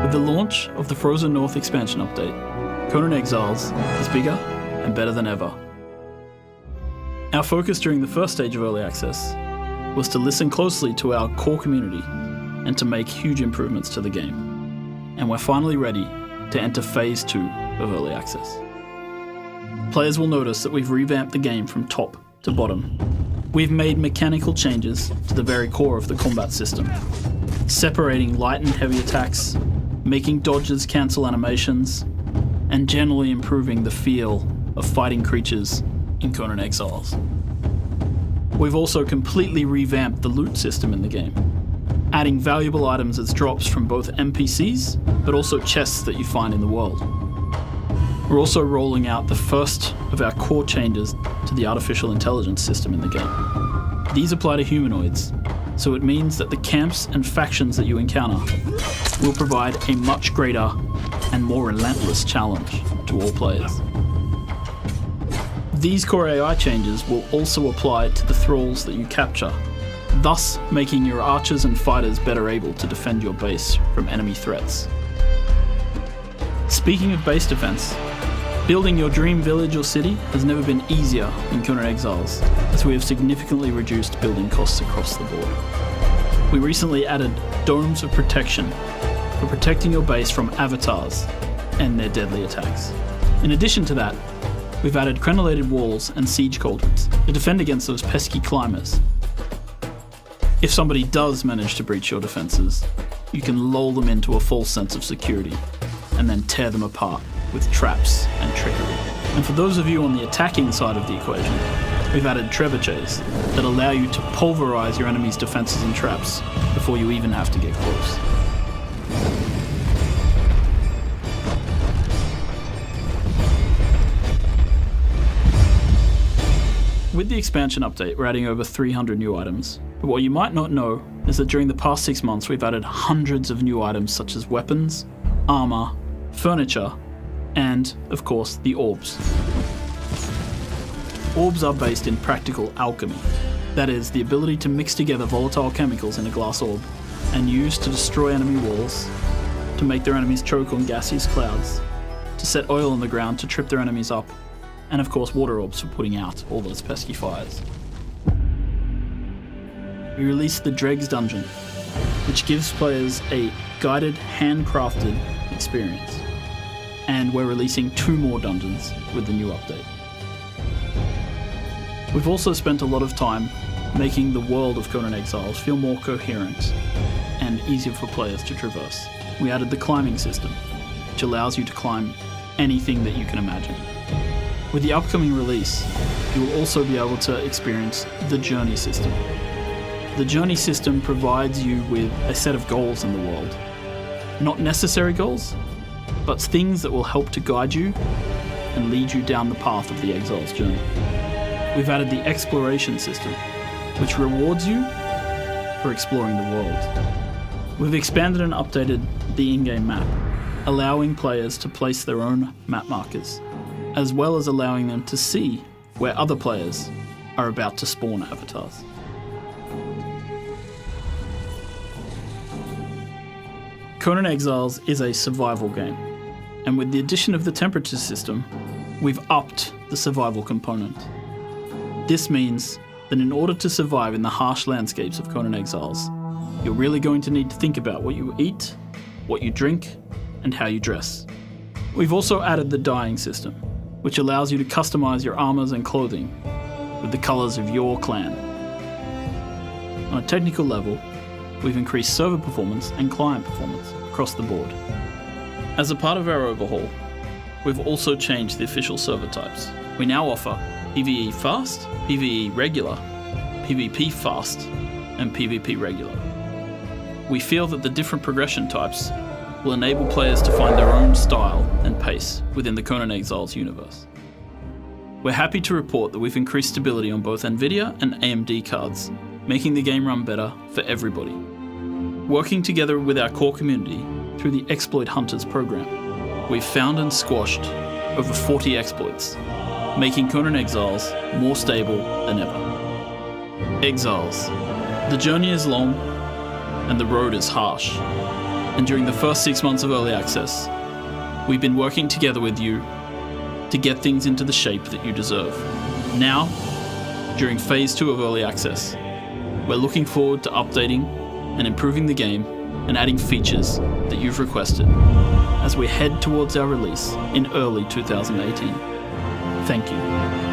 With the launch of the Frozen North expansion update, Conan Exiles is bigger and better than ever. Our focus during the first stage of early access was to listen closely to our core community and to make huge improvements to the game. And we're finally ready to enter Phase 2 of early access. Players will notice that we've revamped the game from top to bottom. We've made mechanical changes to the very core of the combat system, separating light and heavy attacks, making dodges cancel animations, and generally improving the feel of fighting creatures in Conan Exiles. We've also completely revamped the loot system in the game, adding valuable items as drops from both NPCs, but also chests that you find in the world. We're also rolling out the first of our core changes to the artificial intelligence system in the game. These apply to humanoids, so it means that the camps and factions that you encounter will provide a much greater and more relentless challenge to all players. These core AI changes will also apply to the thralls that you capture, thus making your archers and fighters better able to defend your base from enemy threats. Speaking of base defense, building your dream village or city has never been easier in Conan Exiles, as we have significantly reduced building costs across the board. We recently added domes of protection for protecting your base from avatars and their deadly attacks. In addition to that, we've added crenellated walls and siege cauldrons to defend against those pesky climbers. If somebody does manage to breach your defences, you can lull them into a false sense of security and then tear them apart with traps and trickery. And for those of you on the attacking side of the equation, we've added trebuchets that allow you to pulverize your enemy's defenses and traps before you even have to get close. With the expansion update, we're adding over 300 new items. But what you might not know is that during the past 6 months, we've added hundreds of new items such as weapons, armor, furniture, and, of course, the orbs. Orbs are based in practical alchemy. That is, the ability to mix together volatile chemicals in a glass orb and use to destroy enemy walls, to make their enemies choke on gaseous clouds, to set oil on the ground to trip their enemies up, and of course water orbs for putting out all those pesky fires. We released the Dregs dungeon, which gives players a guided, handcrafted experience. And we're releasing 2 more dungeons with the new update. We've also spent a lot of time making the world of Conan Exiles feel more coherent and easier for players to traverse. We added the climbing system, which allows you to climb anything that you can imagine. With the upcoming release, you will also be able to experience the journey system. The journey system provides you with a set of goals in the world. Not necessary goals, but things that will help to guide you and lead you down the path of the Exiles journey. We've added the exploration system, which rewards you for exploring the world. We've expanded and updated the in-game map, allowing players to place their own map markers, as well as allowing them to see where other players are about to spawn avatars. Conan Exiles is a survival game, and with the addition of the temperature system, we've upped the survival component. This means that in order to survive in the harsh landscapes of Conan Exiles, you're really going to need to think about what you eat, what you drink, and how you dress. We've also added the dyeing system, which allows you to customize your armors and clothing with the colors of your clan. On a technical level, we've increased server performance and client performance across the board. As a part of our overhaul, we've also changed the official server types. We now offer PvE Fast, PvE Regular, PvP Fast, and PvP Regular. We feel that the different progression types will enable players to find their own style and pace within the Conan Exiles universe. We're happy to report that we've increased stability on both Nvidia and AMD cards, making the game run better for everybody. Working together with our core community through the Exploit Hunters program, we've found and squashed over 40 exploits, making Conan Exiles more stable than ever. Exiles. The journey is long and the road is harsh. and during the first 6 months of early access, we've been working together with you to get things into the shape that you deserve. Now, during Phase 2 of early access, we're looking forward to updating and improving the game and adding features that you've requested as we head towards our release in early 2018. Thank you.